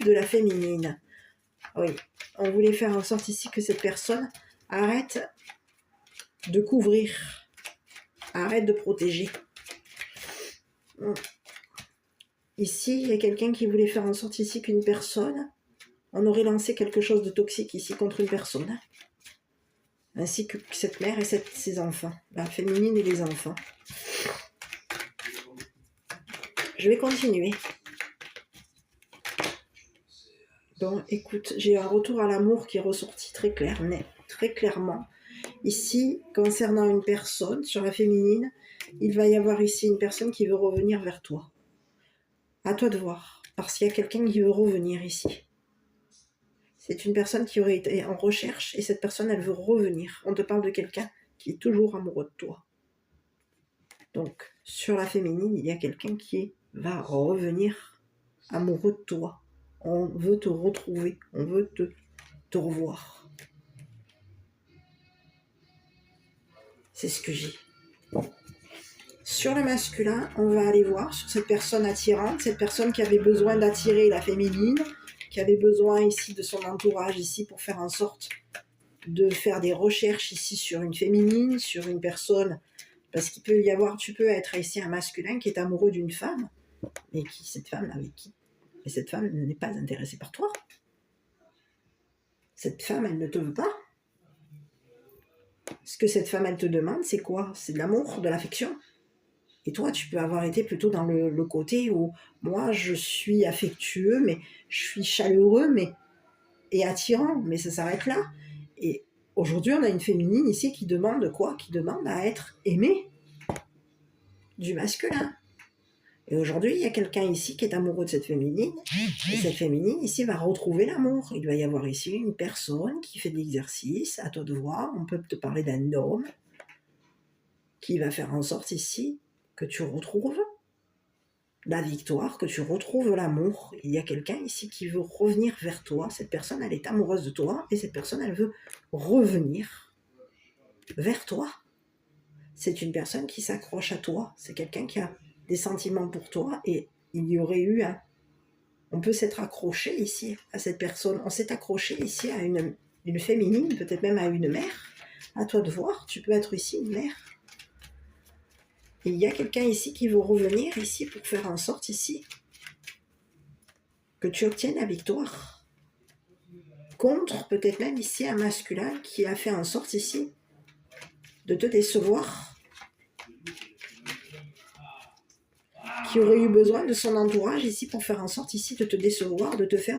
de la féminine. Oui, on voulait faire en sorte ici que cette personne arrête de couvrir, arrête de protéger. Ici, il y a quelqu'un qui voulait faire en sorte ici qu'une personne, on aurait lancé quelque chose de toxique ici contre une personne, ainsi que cette mère et ses enfants, la féminine et les enfants. Je vais continuer. Donc, écoute, j'ai un retour à l'amour qui est ressorti très clair, net, très clairement. Ici, concernant une personne, sur la féminine, il va y avoir ici une personne qui veut revenir vers toi. À toi de voir, parce qu'il y a quelqu'un qui veut revenir ici. C'est une personne qui aurait été en recherche, et cette personne, elle veut revenir. On te parle de quelqu'un qui est toujours amoureux de toi. Donc, sur la féminine, il y a quelqu'un qui va revenir amoureux de toi. On veut te retrouver, on veut te revoir. C'est ce que j'ai. Bon. Sur le masculin, on va aller voir sur cette personne attirante, cette personne qui avait besoin d'attirer la féminine, qui avait besoin ici de son entourage ici pour faire en sorte de faire des recherches ici sur une féminine, sur une personne, parce qu'il peut y avoir, tu peux être ici un masculin qui est amoureux d'une femme, mais cette femme avec qui? Et cette femme n'est pas intéressée par toi. Cette femme, elle ne te veut pas. Ce que cette femme, elle te demande, c'est quoi? C'est de l'amour, de l'affection. Et toi, tu peux avoir été plutôt dans le côté où moi, je suis affectueux, mais je suis chaleureux, et attirant, mais ça s'arrête là. Et aujourd'hui, on a une féminine ici qui demande quoi? Qui demande à être aimée du masculin. Et aujourd'hui, il y a quelqu'un ici qui est amoureux de cette féminine, et cette féminine ici va retrouver l'amour. Il va y avoir ici une personne qui fait de l'exercice, à toi de voir, on peut te parler d'un homme qui va faire en sorte ici que tu retrouves la victoire, que tu retrouves l'amour. Il y a quelqu'un ici qui veut revenir vers toi, cette personne, elle est amoureuse de toi, et cette personne, elle veut revenir vers toi. C'est une personne qui s'accroche à toi, c'est quelqu'un qui a des sentiments pour toi, et il y aurait eu on peut s'être accroché ici à cette personne, on s'est accroché ici à une féminine, peut-être même à une mère. À toi de voir, tu peux être ici une mère. Et il y a quelqu'un ici qui veut revenir ici pour faire en sorte ici que tu obtiennes la victoire. Contre peut-être même ici un masculin qui a fait en sorte ici de te décevoir, qui aurait eu besoin de son entourage ici pour faire en sorte ici de te décevoir, de te faire